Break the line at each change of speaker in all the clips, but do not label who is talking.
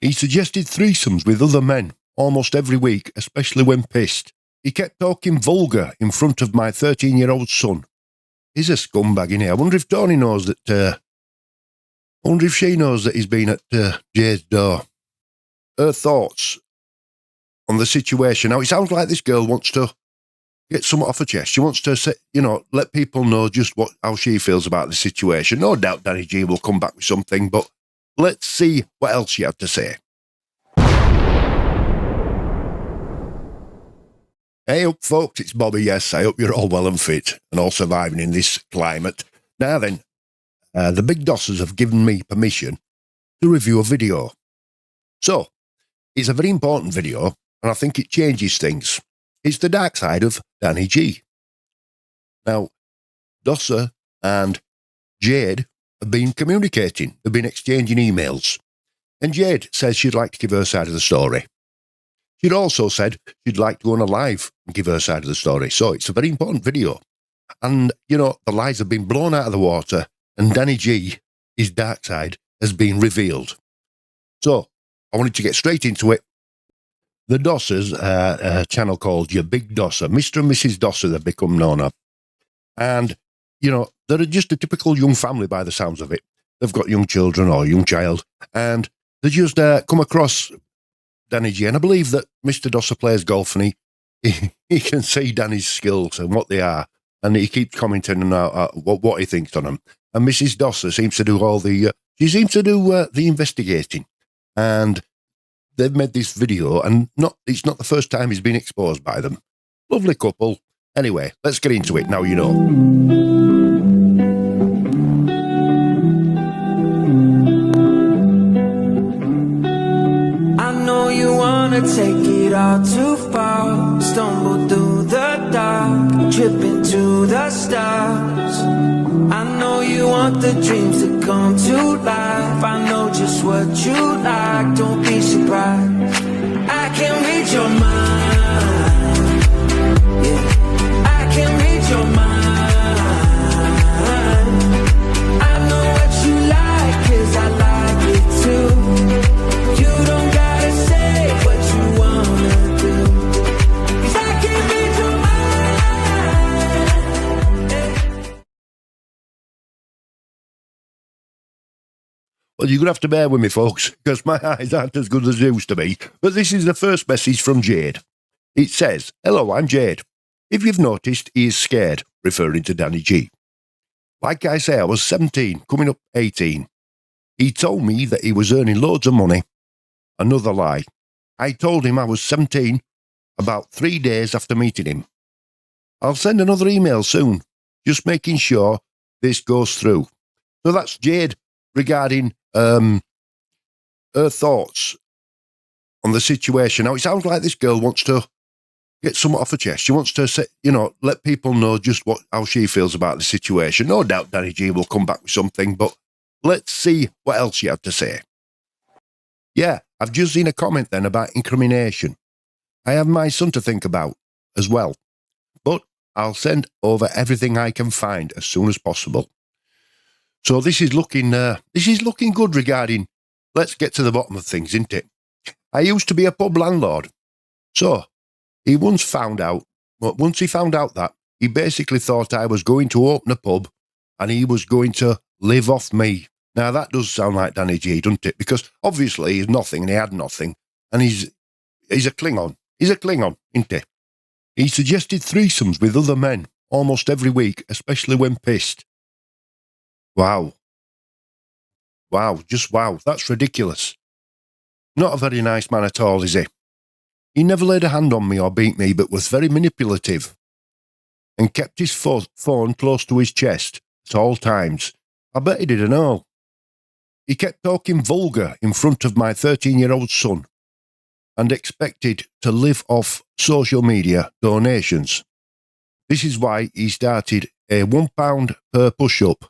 He suggested threesomes with other men almost every week, especially when pissed. He kept talking vulgar in front of my 13-year-old son. He's a scumbag, innit? I wonder if Tony knows that, I wonder if she knows that he's been at Jade's door. Her thoughts on the situation. Now, it sounds like this girl wants to get something off her chest. She wants to say, let people know just how she feels about the situation. No doubt Danny G will come back with something, but let's see what else she had to say. Hey up, folks, it's Bobby. Yes, I hope you're all well and fit and all surviving in this climate. Now then, the big dossers have given me permission to review a video. So, it's a very important video, and I think it changes things. It's the dark side of Danny G. Now, Dosser and Jade have been communicating. They've been exchanging emails. And Jade says she'd like to give her side of the story. She'd also said she'd like to go on a live and give her side of the story. So it's a very important video. And, the lies have been blown out of the water, and Danny G, his dark side, has been revealed. So, I wanted to get straight into it. The Dossers, a channel called Your Big Dosser, Mr. and Mrs. Dosser, they've become known of. And, they're just a typical young family by the sounds of it. They've got young children or a young child, and they just come across Danny G. And I believe that Mr. Dosser plays golf, and he can see Danny's skills and what they are, and he keeps commenting on what he thinks on them. And Mrs. Dosser seems to do the investigating. And they've made this video, and it's not the first time he's been exposed by them. Lovely couple. Anyway, let's get into it. Now you know.
I know you wanna take it all too far. Stumble through the dark, trip into the stars. I know you want the dreams to come to life. I know just what you like, don't be surprised. I can read your mind, yeah. I can read your mind. I know what you like, 'cause I like it too. You don't gotta say what you wanna do, 'cause I can read your mind, yeah.
Well, you're going to have to bear with me, folks, because my eyes aren't as good as they used to be. But this is the first message from Jade. It says, "Hello, I'm Jade. If you've noticed, he is scared," referring to Danny G. "Like I say, I was 17, coming up 18. He told me that he was earning loads of money. Another lie. I told him I was 17 about 3 days after meeting him. I'll send another email soon, just making sure this goes through." So that's Jade regarding her thoughts on the situation. Now, it sounds like this girl wants to get something off her chest. She wants to say, let people know just how she feels about the situation. No doubt Danny G will come back with something, but let's see what else she had to say. "Yeah, I've just seen a comment then about incrimination. I have my son to think about as well, but I'll send over everything I can find as soon as possible." So this is looking good regarding, let's get to the bottom of things, isn't it? "I used to be a pub landlord. So once he found out that, he basically thought I was going to open a pub and he was going to live off me." Now that does sound like Danny G, doesn't it? Because obviously he's nothing and he had nothing, and he's a Klingon. He's a Klingon, isn't he? He suggested threesomes with other men almost every week, especially when pissed. Wow. Just wow. That's ridiculous. Not a very nice man at all, is he? He never laid a hand on me or beat me, but was very manipulative and kept his phone close to his chest at all times. I bet he didn't know. He kept talking vulgar in front of my 13-year-old son and expected to live off social media donations. This is why he started a £1 per push-up.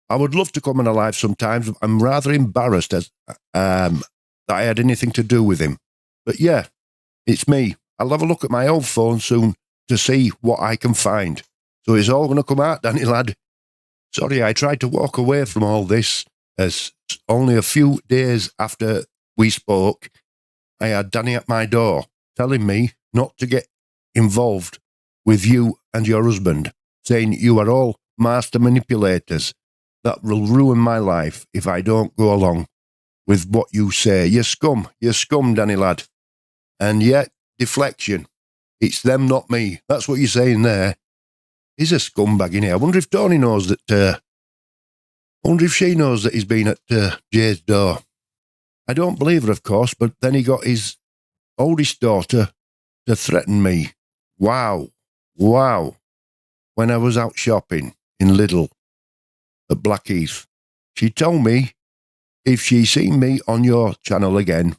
I would love to come on a live sometimes. I'm rather embarrassed that I had anything to do with him. But yeah, it's me. I'll have a look at my old phone soon to see what I can find. So it's all going to come out, Danny lad. Sorry, I tried to walk away from all this as only a few days after we spoke, I had Danny at my door telling me not to get involved with you and your husband, saying you are all master manipulators that will ruin my life if I don't go along with what you say. You're scum, Danny lad. And yet, deflection. It's them, not me. That's what you're saying there. He's a scumbag in here. I wonder if Tony knows that, I wonder if she knows that he's been at Jade's door. I don't believe her, of course, but then he got his oldest daughter to threaten me. Wow. When I was out shopping in Lidl at Blackheath, she told me if she seen me on your channel again,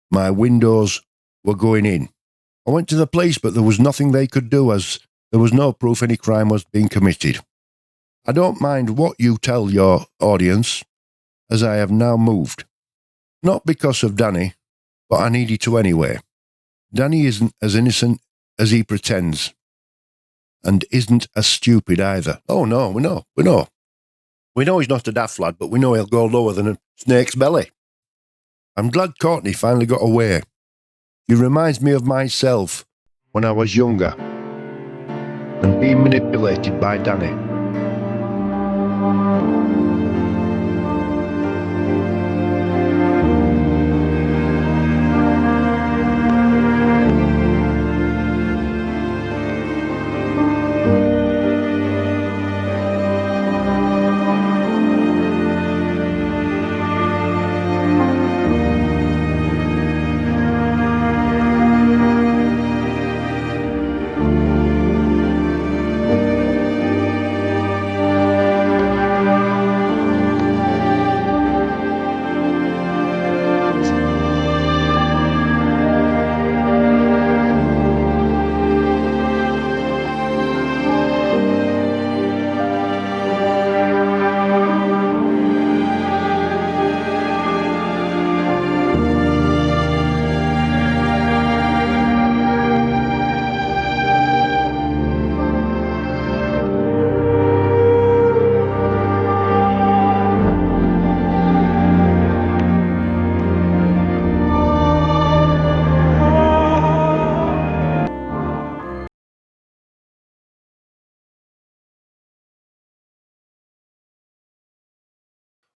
my windows were going in. I went to the police, but there was nothing they could do as there was no proof any crime was being committed. I don't mind what you tell your audience, as I have now moved. Not because of Danny, but I needed to anyway. Danny isn't as innocent as he pretends, and isn't as stupid either. Oh no, we know. We know he's not a daft lad, but we know he'll go lower than a snake's belly. I'm glad Courtney finally got away. He reminds me of myself when I was younger and being manipulated by Danny.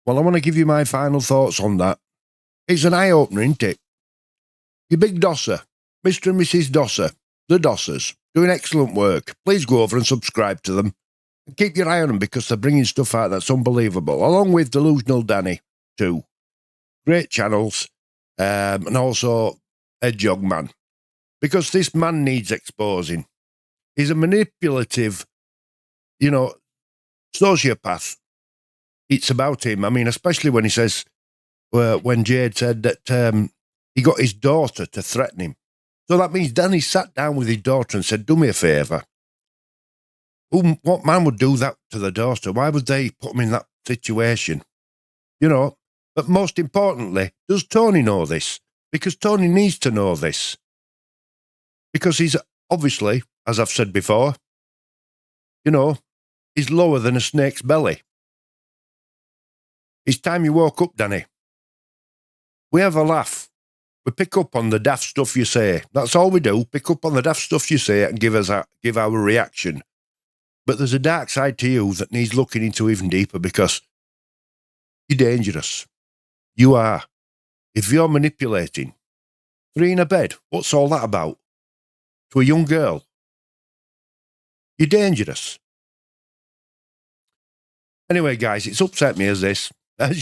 Well, I want to give you my final thoughts on that. It's an eye-opener, isn't it? Your big dosser, Mr. and Mrs. Dosser, the Dossers, doing excellent work. Please go over and subscribe to them. And keep your eye on them because they're bringing stuff out that's unbelievable, along with Delusional Danny, too. Great channels, and also Hedgehog Man. Because this man needs exposing. He's a manipulative, sociopath. It's about him. I mean, especially when he says, when Jade said that he got his daughter to threaten him. So that means Danny sat down with his daughter and said, do me a favour. What man would do that to the daughter? Why would they put him in that situation? But most importantly, does Tony know this? Because Tony needs to know this. Because he's obviously, as I've said before, he's lower than a snake's belly. It's time you woke up, Danny. We have a laugh. We pick up on the daft stuff you say. That's all we do. Pick up on the daft stuff you say and give our reaction. But there's a dark side to you that needs looking into even deeper because you're dangerous. You are. If you're manipulating, 3 in a bed, what's all that about? To a young girl. You're dangerous. Anyway, guys, it's upset me as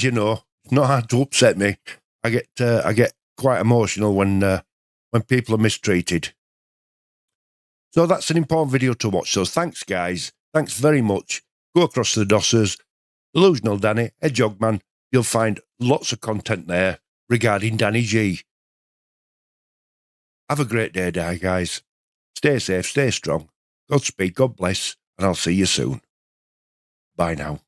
you know. It's not hard to upset me. I get quite emotional when people are mistreated. So that's an important video to watch. So thanks, guys. Thanks very much. Go across to the Dossers, Delusional Danny, Hedgehog Man. You'll find lots of content there regarding Danny G. Have a great day, guys. Stay safe, stay strong. Godspeed, God bless, and I'll see you soon. Bye now.